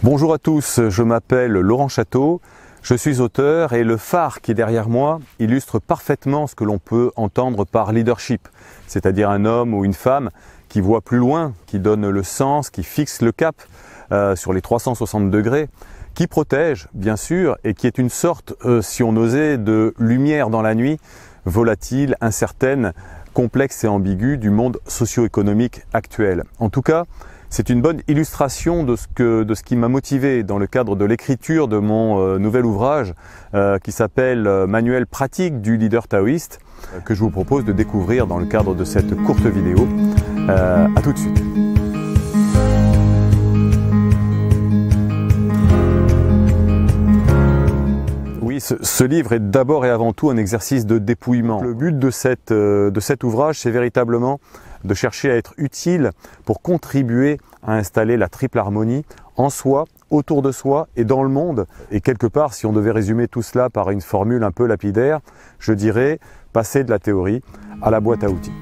Bonjour à tous, je m'appelle Laurent Château, je suis auteur et le phare qui est derrière moi illustre parfaitement ce que l'on peut entendre par leadership, c'est-à-dire un homme ou une femme qui voit plus loin, qui donne le sens, qui fixe le cap sur les 360 degrés, qui protège bien sûr et qui est une sorte, si on osait, de lumière dans la nuit, volatile, incertaine, complexe et ambiguë du monde socio-économique actuel. En tout cas, c'est une bonne illustration de ce qui m'a motivé dans le cadre de l'écriture de mon nouvel ouvrage qui s'appelle Manuel pratique du leader taoïste, que je vous propose de découvrir dans le cadre de cette courte vidéo. À tout de suite. Oui, ce livre est d'abord et avant tout un exercice de dépouillement. Le but de cet ouvrage, c'est véritablement de chercher à être utile pour contribuer à installer la triple harmonie en soi, autour de soi et dans le monde. Et quelque part, si on devait résumer tout cela par une formule un peu lapidaire, je dirais passer de la théorie à la boîte à outils.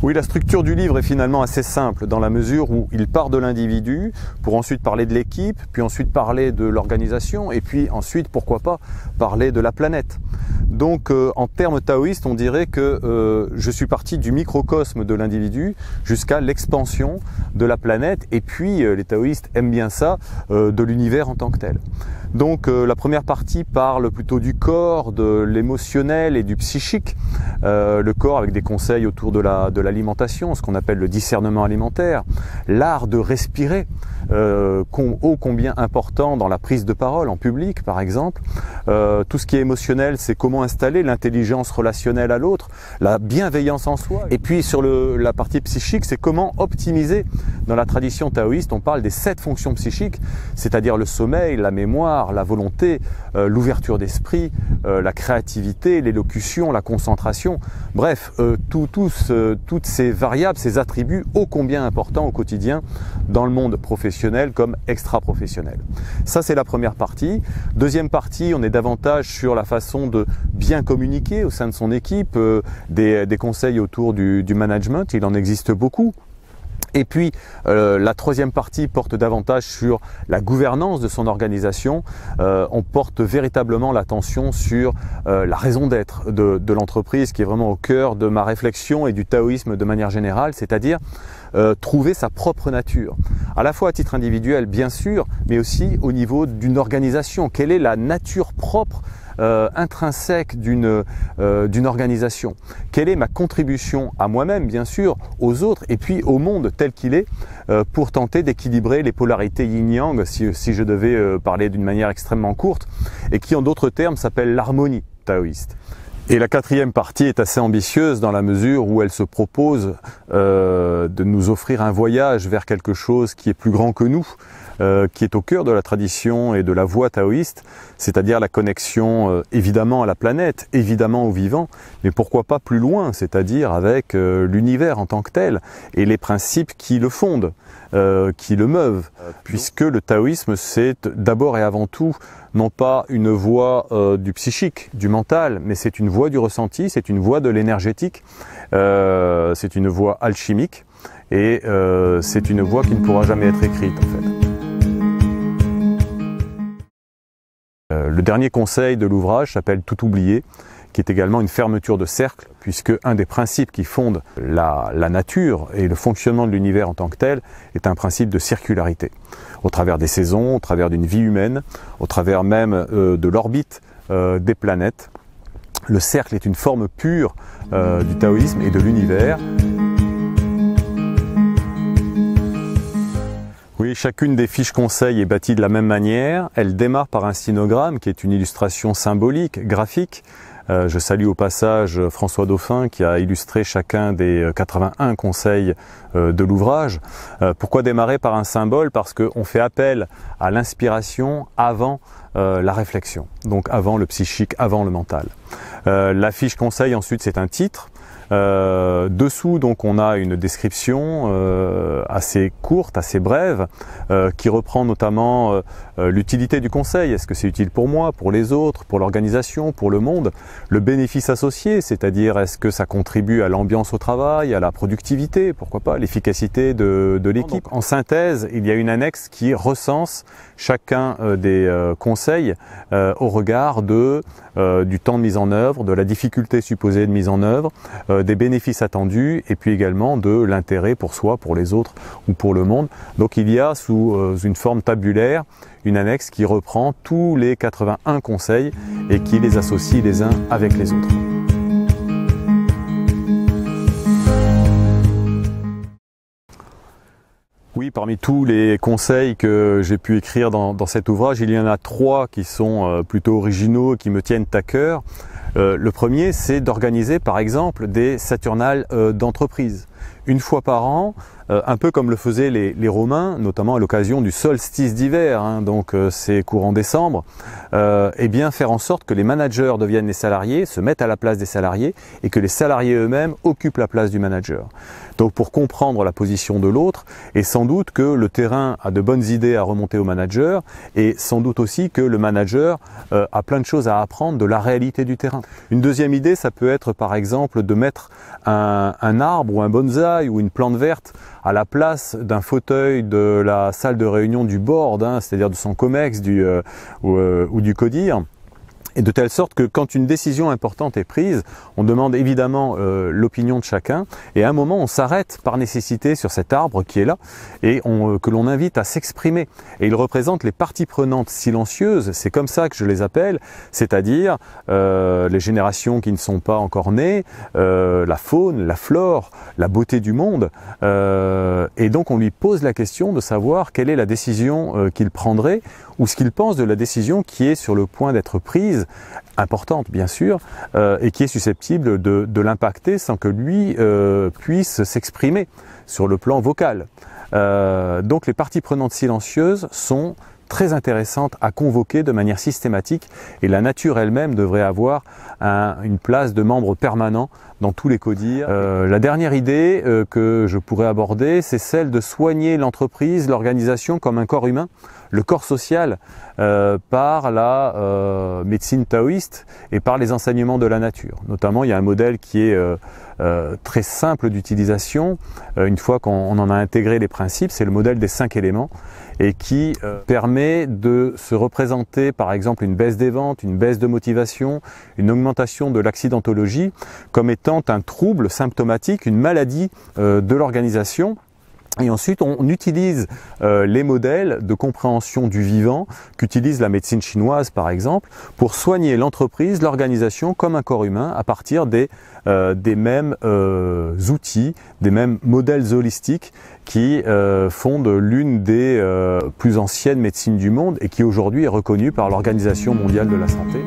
Oui, la structure du livre est finalement assez simple dans la mesure où il part de l'individu pour ensuite parler de l'équipe, puis ensuite parler de l'organisation et puis ensuite, pourquoi pas, parler de la planète. Donc en termes taoïstes, on dirait que je suis parti du microcosme de l'individu jusqu'à l'expansion de la planète et puis les taoïstes aiment bien ça, de l'univers en tant que tel. Donc la première partie parle plutôt du corps, de l'émotionnel et du psychique. Le corps avec des conseils autour de l'alimentation, ce qu'on appelle le discernement alimentaire, l'art de respirer, ô combien important dans la prise de parole en public par exemple. Tout ce qui est émotionnel, c'est comment installer l'intelligence relationnelle à l'autre, la bienveillance en soi. Et puis sur la partie psychique, c'est comment optimiser. Dans la tradition taoïste, on parle des 7 fonctions psychiques, c'est-à-dire le sommeil, la mémoire, la volonté, l'ouverture d'esprit, la créativité, l'élocution, la concentration. Bref, toutes ces variables, ces attributs ô combien importants au quotidien dans le monde professionnel comme extra-professionnel. Ça, c'est la première partie. Deuxième partie, on est davantage sur la façon de bien communiquer au sein de son équipe, des conseils autour du management, il en existe beaucoup. Et puis la troisième partie porte davantage sur la gouvernance de son organisation. On porte véritablement l'attention sur la raison d'être de l'entreprise qui est vraiment au cœur de ma réflexion et du taoïsme de manière générale, c'est-à-dire trouver sa propre nature. À la fois à titre individuel bien sûr, mais aussi au niveau d'une organisation. Quelle est la nature propre intrinsèque d'une organisation? Quelle est ma contribution à moi-même, bien sûr, aux autres et puis au monde tel qu'il est pour tenter d'équilibrer les polarités yin-yang, si je devais parler d'une manière extrêmement courte, et qui en d'autres termes s'appelle l'harmonie taoïste. Et la quatrième partie est assez ambitieuse dans la mesure où elle se propose de nous offrir un voyage vers quelque chose qui est plus grand que nous, qui est au cœur de la tradition et de la voie taoïste, c'est-à-dire la connexion évidemment à la planète, évidemment au vivant, mais pourquoi pas plus loin, c'est-à-dire avec l'univers en tant que tel et les principes qui le fondent, qui le meuvent, puisque le taoïsme c'est d'abord et avant tout non pas une voie du psychique, du mental, mais c'est une voie du ressenti, c'est une voie de l'énergétique, c'est une voie alchimique et c'est une voie qui ne pourra jamais être écrite en fait. Le dernier conseil de l'ouvrage s'appelle Tout oublier, qui est également une fermeture de cercle, puisque un des principes qui fondent la nature et le fonctionnement de l'univers en tant que tel est un principe de circularité. Au travers des saisons, au travers d'une vie humaine, au travers même de l'orbite des planètes, le cercle est une forme pure du taoïsme et de l'univers. Oui, chacune des fiches conseils est bâtie de la même manière. Elle démarre par un sinogramme qui est une illustration symbolique, graphique. Je salue au passage François Dauphin qui a illustré chacun des 81 conseils de l'ouvrage. Pourquoi démarrer par un symbole? Parce qu'on fait appel à l'inspiration avant la réflexion, donc avant le psychique, avant le mental. La fiche conseil ensuite c'est un titre Dessous, donc, on a une description assez courte, assez brève, qui reprend notamment l'utilité du conseil. Est-ce que c'est utile pour moi, pour les autres, pour l'organisation, pour le monde? Le bénéfice associé, c'est-à-dire est-ce que ça contribue à l'ambiance au travail, à la productivité, pourquoi pas, l'efficacité de l'équipe. En synthèse, il y a une annexe qui recense chacun des conseils au regard du temps de mise en œuvre, de la difficulté supposée de mise en œuvre, des bénéfices attendus et puis également de l'intérêt pour soi, pour les autres ou pour le monde. Donc il y a sous une forme tabulaire une annexe qui reprend tous les 81 conseils et qui les associe les uns avec les autres. Oui, parmi tous les conseils que j'ai pu écrire dans cet ouvrage, il y en a 3 qui sont plutôt originaux et qui me tiennent à cœur. Le premier, c'est d'organiser par exemple des Saturnales d'entreprise. Une fois par an, un peu comme le faisaient les Romains, notamment à l'occasion du solstice d'hiver, hein, donc c'est courant décembre, et bien faire en sorte que les managers deviennent les salariés, se mettent à la place des salariés et que les salariés eux-mêmes occupent la place du manager. Donc pour comprendre la position de l'autre, et sans doute que le terrain a de bonnes idées à remonter au manager, et sans doute aussi que le manager a plein de choses à apprendre de la réalité du terrain. Une deuxième idée, ça peut être par exemple de mettre un arbre ou un bonsaï ou une plante verte à la place d'un fauteuil de la salle de réunion du board, hein, c'est-à-dire de son COMEX ou du CODIR. Et de telle sorte que quand une décision importante est prise, on demande évidemment l'opinion de chacun et à un moment on s'arrête par nécessité sur cet arbre qui est là et que l'on invite à s'exprimer. Et il représente les parties prenantes silencieuses, c'est comme ça que je les appelle, c'est-à-dire les générations qui ne sont pas encore nées, la faune, la flore, la beauté du monde. Et donc on lui pose la question de savoir quelle est la décision qu'il prendrait ou ce qu'il pense de la décision qui est sur le point d'être prise, importante bien sûr, et qui est susceptible de l'impacter sans que lui puisse s'exprimer sur le plan vocal. Donc les parties prenantes silencieuses sont très intéressantes à convoquer de manière systématique et la nature elle-même devrait avoir une place de membre permanent dans tous les CODIR. La dernière idée que je pourrais aborder, c'est celle de soigner l'entreprise, l'organisation comme un corps humain, le corps social par la médecine taoïste et par les enseignements de la nature. Notamment, il y a un modèle qui est très simple d'utilisation, une fois qu'on en a intégré les principes, c'est le modèle des 5 éléments et qui permet de se représenter par exemple une baisse des ventes, une baisse de motivation, une augmentation de l'accidentologie comme étant un trouble symptomatique, une maladie de l'organisation. Et ensuite, on utilise les modèles de compréhension du vivant qu'utilise la médecine chinoise, par exemple, pour soigner l'entreprise, l'organisation comme un corps humain à partir des mêmes outils, des mêmes modèles holistiques qui fondent l'une des plus anciennes médecines du monde et qui aujourd'hui est reconnue par l'Organisation mondiale de la santé.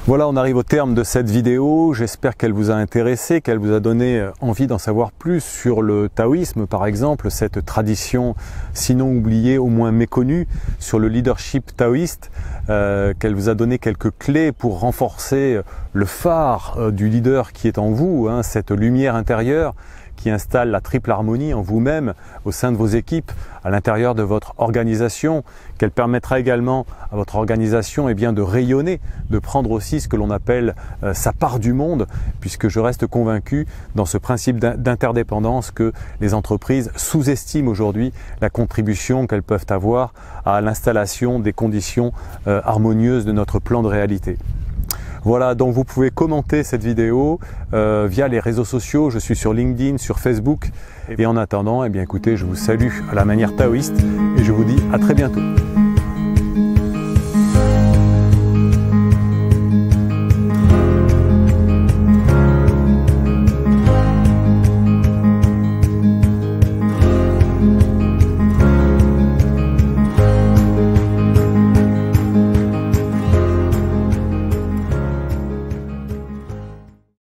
Voilà, on arrive au terme de cette vidéo. J'espère qu'elle vous a intéressé, qu'elle vous a donné envie d'en savoir plus sur le taoïsme, par exemple, cette tradition sinon oubliée, au moins méconnue, sur le leadership taoïste, qu'elle vous a donné quelques clés pour renforcer le phare du leader qui est en vous, hein, cette lumière intérieure qui installe la triple harmonie en vous-même, au sein de vos équipes, à l'intérieur de votre organisation, qu'elle permettra également à votre organisation de rayonner, de prendre aussi ce que l'on appelle sa part du monde, puisque je reste convaincu dans ce principe d'interdépendance que les entreprises sous-estiment aujourd'hui la contribution qu'elles peuvent avoir à l'installation des conditions harmonieuses de notre plan de réalité. Voilà, donc vous pouvez commenter cette vidéo via les réseaux sociaux. Je suis sur LinkedIn, sur Facebook. Et en attendant, écoutez, je vous salue à la manière taoïste et je vous dis à très bientôt.